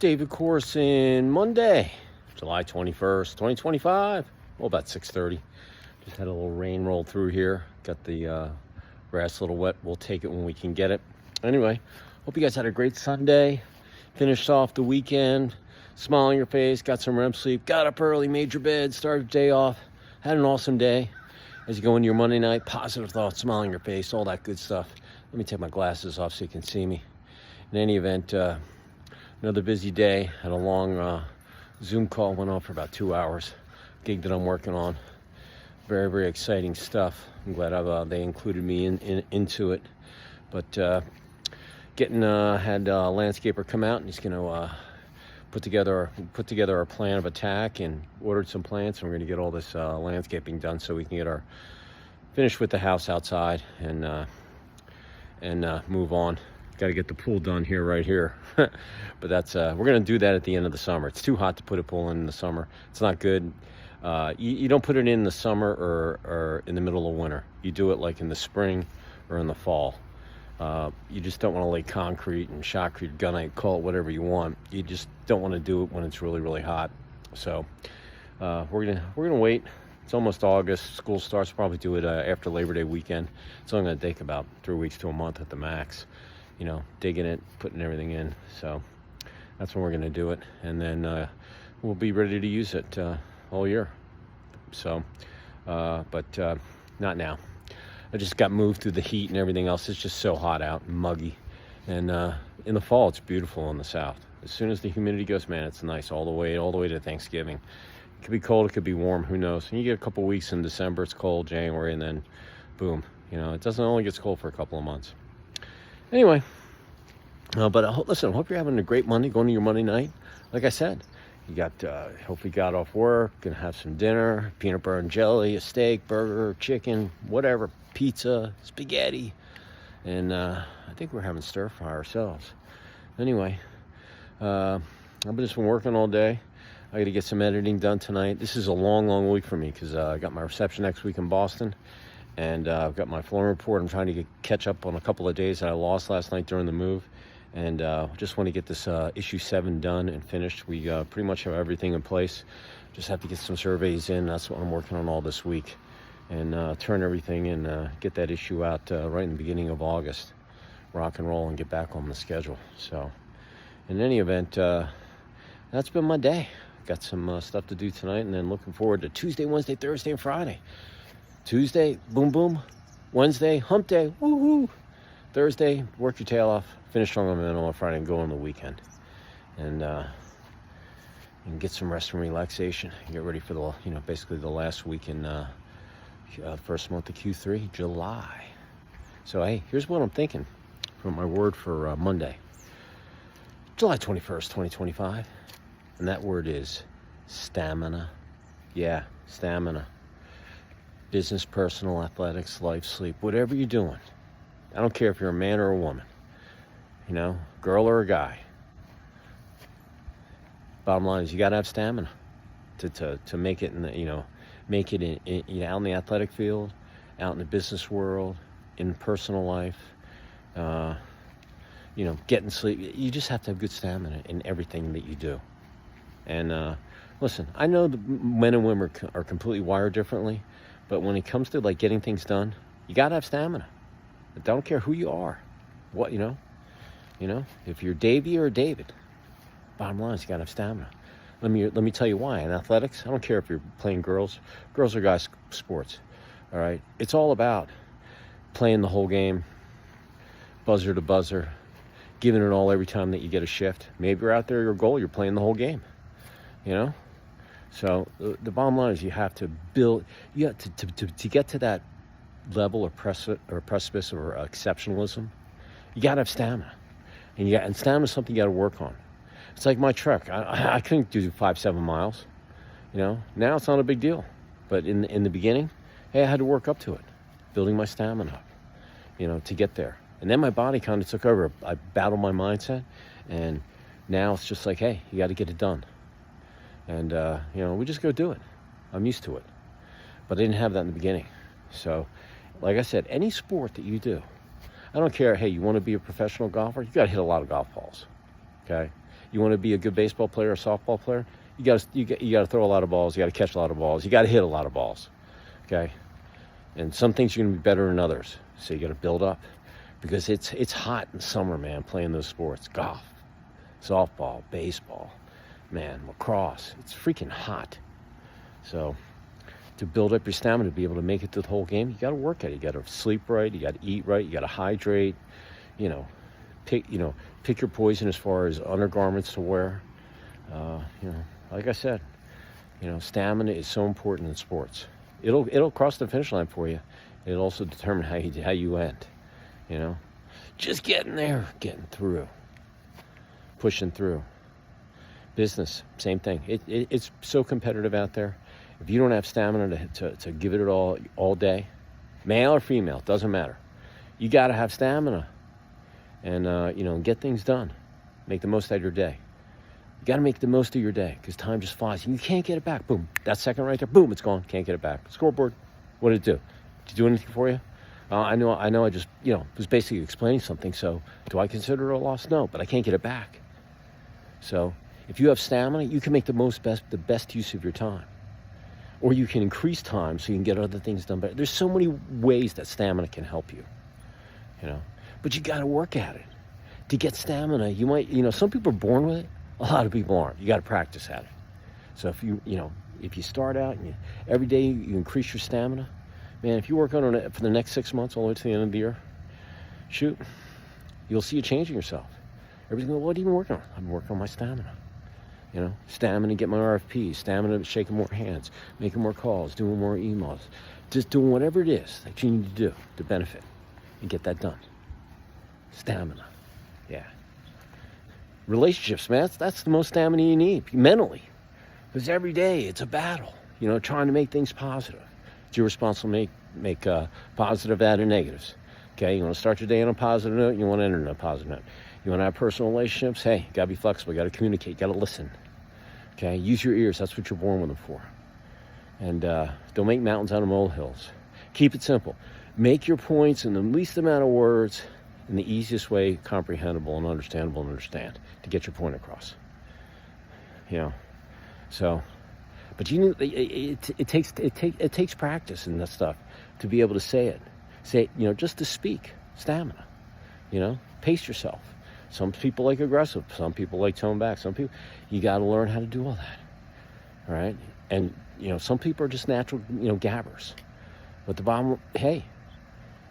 David Corson, Monday, July 21st, 2025. Well, about 6:30. Just had a little rain roll through here. Got the grass a little wet. We'll take it when we can get it. Anyway, hope you guys had a great Sunday. Finished off the weekend. Smile on your face. Got some REM sleep. Got up early. Made your bed. Started the day off. Had an awesome day. As you go into your Monday night, positive thoughts, smile on your face, all that good stuff. Let me take my glasses off so you can see me. In any event, another busy day. Had a long Zoom call, went on for about 2 hours. Gig that I'm working on. Very, very exciting stuff. I'm glad they included me into it. But had a landscaper come out, and he's going to put together our plan of attack, and ordered some plants, and we're going to get all this landscaping done so we can get our finished with the house outside and move on. Got to get the pool done right here. But that's we're going to do that at the end of the summer. It's too hot to put a pool in the summer. It's not good. You don't put it in the summer or in the middle of winter. You do it like in the spring or in the fall. You just don't want to lay concrete and shotcrete, gunite, call it whatever you want. You just don't want to do it when it's really, really hot. So we're gonna wait. It's almost August. School starts. Probably do it after Labor Day weekend. It's only gonna take about 3 weeks to a month at the max. You know, digging it, putting everything in. So that's when we're gonna do it, and then we'll be ready to use it all year. So, but not now. I just got moved through the heat and everything else. It's just so hot out and muggy. And in the fall, it's beautiful in the south. As soon as the humidity goes, man, it's nice all the way to Thanksgiving. It could be cold, it could be warm, who knows? And you get a couple weeks in December, it's cold, January, and then boom. You know, it doesn't only get cold for a couple of months. Anyway, but listen, I hope you're having a great Monday, going to your Monday night. Like I said, you got, hopefully got off work, gonna have some dinner, peanut butter and jelly, a steak, burger, chicken, whatever, pizza, spaghetti, and I think we're having stir fry ourselves. Anyway, I've just been working all day. I got to get some editing done tonight. This is a long, long week for me because I got my reception next week in Boston, and I've got my flooring report. I'm trying to catch up on a couple of days that I lost last night during the move, and just want to get this issue 7 done and finished. We pretty much have everything in place. Just have to get some surveys in. That's what I'm working on all this week, and turn everything and get that issue out right in the beginning of August. Rock and roll and get back on the schedule. So in any event, that's been my day. Got some stuff to do tonight, and then looking forward to Tuesday, Wednesday, Thursday, and Friday. Tuesday, boom, boom. Wednesday, hump day, woohoo. Thursday, work your tail off. Finish strong on Friday and go on the weekend. And get some rest and relaxation. Get ready for the, basically the last week in first month of Q3, July. So, hey, here's what I'm thinking from my word for Monday. July 21st, 2025. And that word is stamina. Yeah, stamina. Business, personal, athletics, life, sleep, whatever you're doing. I don't care if you're a man or a woman. Girl or a guy. Bottom line is you got to have stamina to make it in the, make it in out in the athletic field, out in the business world, in personal life, getting sleep. You just have to have good stamina in everything that you do. And listen, I know the men and women are completely wired differently, but when it comes to like getting things done, you gotta have stamina. I don't care who you are, what if you're Davey or David. Bottom line is you gotta have stamina. Let me tell you why. In athletics, I don't care if you're playing girls or guys sports. All right, it's all about playing the whole game, buzzer to buzzer, giving it all every time that you get a shift. Maybe you're out there, your goal, you're playing the whole game. So the bottom line is you have to build. You have to get to that level of precipice or exceptionalism. You got to have stamina, and stamina is something you got to work on. It's like my truck. I couldn't do 5-7 miles. Now it's not a big deal, but in the beginning, hey, I had to work up to it, building my stamina up, to get there. And then my body kind of took over. I battled my mindset, and now it's just like, hey, you got to get it done. And, we just go do it. I'm used to it. But I didn't have that in the beginning. So, like I said, any sport that you do, I don't care, hey, you want to be a professional golfer? You got to hit a lot of golf balls, okay? You want to be a good baseball player or softball player? You got to throw a lot of balls. You got to catch a lot of balls. You got to hit a lot of balls. Okay? And some things you're going to be better than others. So you got to build up. Because it's hot in summer, man, playing those sports. Golf, softball, baseball, man, lacrosse. It's freaking hot. So to build up your stamina to be able to make it through the whole game, you got to work at it. You got to sleep right. You got to eat right. You got to hydrate. Pick your poison as far as undergarments to wear. Like I said, stamina is so important in sports. It'll cross the finish line for you. It'll also determine how you end. Just getting there, getting through, pushing through. Business, same thing. It's so competitive out there. If you don't have stamina to give it all day, male or female, doesn't matter. You got to have stamina, and get things done. Make the most out of your day. You got to make the most of your day because time just flies. You can't get it back. Boom, that second right there. Boom, it's gone. Can't get it back. Scoreboard. What did it do? Did it do anything for you? I know. I just was basically explaining something. So do I consider it a loss? No, but I can't get it back. So if you have stamina, you can make the best use of your time, or you can increase time so you can get other things done better. There's so many ways that stamina can help you. But you got to work at it. To get stamina, you might, some people are born with it. A lot of people aren't. You got to practice at it. So if you start out and every day you increase your stamina, man, if you work on it for the next 6 months all the way to the end of the year, shoot, you'll see a change in yourself. Everybody's going, what are you working on? I'm working on my stamina. Stamina to get my RFPs, stamina to shaking more hands, making more calls, doing more emails, just doing whatever it is that you need to do to benefit and get that done. Stamina. Yeah. Relationships, man, that's the most stamina you need mentally. Because every day it's a battle, trying to make things positive. It's your responsibility to make positive out of negatives. Okay, you want to start your day on a positive note, you want to end on a positive note. You want to have personal relationships, hey, you got to be flexible, you got to communicate, you got to listen. Okay, use your ears, that's what you're born with them for. And don't make mountains out of molehills. Keep it simple. Make your points in the least amount of words in the easiest way, comprehensible and understandable and understand to get your point across. So, but it takes practice in that stuff to be able to say it, just to speak. Stamina, pace yourself. Some people like aggressive, some people like tone back, some people, you got to learn how to do all that. All right. And, some people are just natural, gabbers, but the bottom, hey,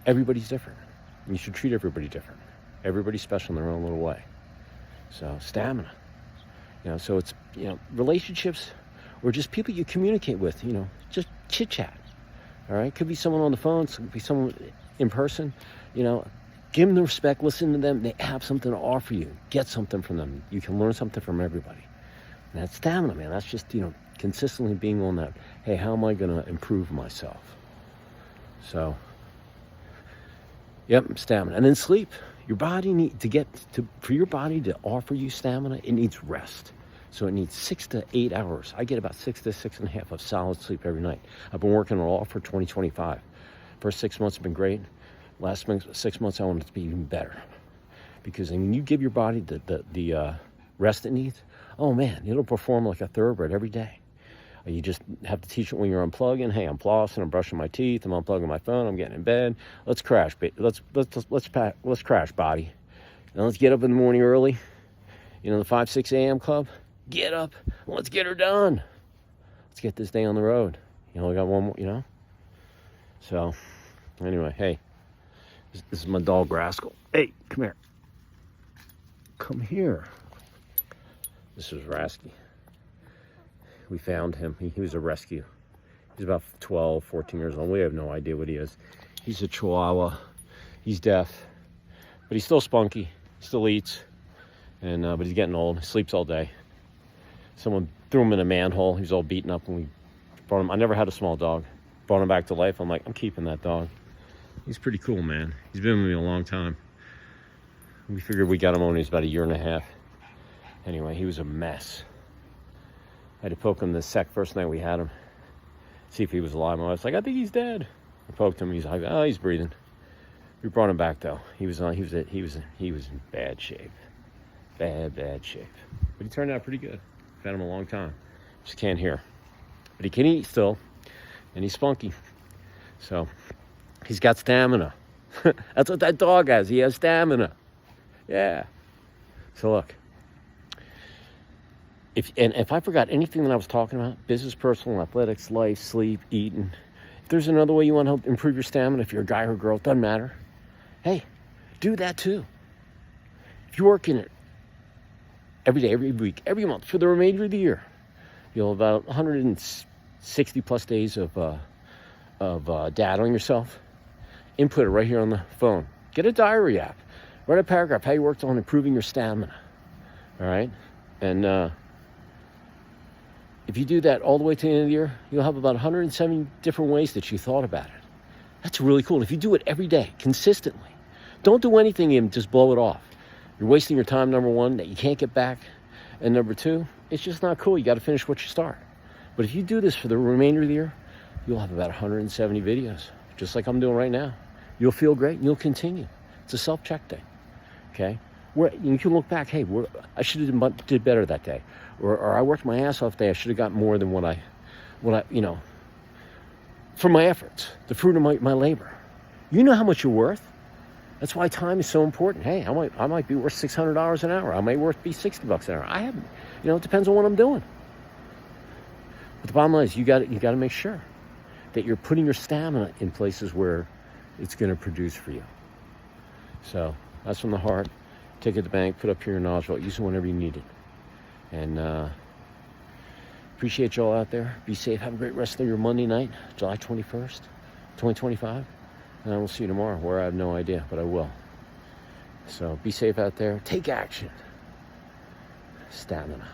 everybody's different. You should treat everybody different. Everybody's special in their own little way. So stamina, so it's, relationships or just people you communicate with, just chit chat. All right. Could be someone on the phone. Could be someone in person, give them the respect, listen to them. They have something to offer you. Get something from them. You can learn something from everybody. And that's stamina, man. That's just, consistently being on that. Hey, how am I going to improve myself? So, yep, stamina. And then sleep. Your body for your body to offer you stamina, it needs rest. So it needs 6 to 8 hours. I get about 6 to 6.5 of solid sleep every night. I've been working on all for 2025. First 6 months have been great. Last 6 months, I want it to be even better. Because when you give your body the rest it needs, oh man, it'll perform like a thoroughbred every day. You just have to teach it when you're unplugging. Hey, I'm flossing, I'm brushing my teeth, I'm unplugging my phone, I'm getting in bed. Let's crash, let's crash, body. And let's get up in the morning early. The 5-6 a.m. club. Get up, let's get her done. Let's get this day on the road. We got one more, So, anyway, hey, this is my dog Rascal. Hey, come here. Come here. This is Rasky. We found him. He was a rescue. He's about 12, 14 years old. We have no idea what he is. He's a Chihuahua. He's deaf, but he's still spunky. He still eats, but he's getting old. He sleeps all day. Someone threw him in a manhole. He was all beaten up, and we brought him. I never had a small dog. Brought him back to life. I'm like, I'm keeping that dog. He's pretty cool, man. He's been with me a long time. We figured we got him when he was about 1.5 years. Anyway, he was a mess. I had to poke him the first night we had him, see if he was alive. I was like, I think he's dead. I poked him. He's like, oh, he's breathing. We brought him back though. He was in bad shape, bad shape. But he turned out pretty good. I've had him a long time. Just can't hear. But he can eat still, and he's spunky. So he's got stamina. That's what that dog has. He has stamina. Yeah. So look, if I forgot anything that I was talking about, business, personal, athletics, life, sleep, eating, if there's another way you want to help improve your stamina, if you're a guy or a girl, it doesn't matter. Hey, do that too. If you work in it every day, every week, every month, for the remainder of the year, you'll have about 160 plus days of data on yourself. Input it right here on the phone. Get a diary app. Write a paragraph how you worked on improving your stamina. All right? And if you do that all the way to the end of the year, you'll have about 170 different ways that you thought about it. That's really cool. If you do it every day, consistently, don't do anything and just blow it off. You're wasting your time, number one, that you can't get back. And number two, it's just not cool. You got to finish what you start. But if you do this for the remainder of the year, you'll have about 170 videos, just like I'm doing right now. You'll feel great and you'll continue. It's a self-check day, okay? Where you can look back, hey, I should have did better that day. Or I worked my ass off today. I should have got more than what I, for my efforts, the fruit of my labor. You know how much you're worth. That's why time is so important. Hey, I might be worth $600 an hour. I might be $60 an hour. I haven't, it depends on what I'm doing. But the bottom line is you got to make sure that you're putting your stamina in places where it's going to produce for you. So that's from the heart. Take it to the bank, put up here your nozzle, use it whenever you need it. And appreciate y'all out there. Be safe. Have a great rest of your Monday night, July 21st, 2025. And I will see you tomorrow, where I have no idea, but I will. So be safe out there. Take action. Stamina.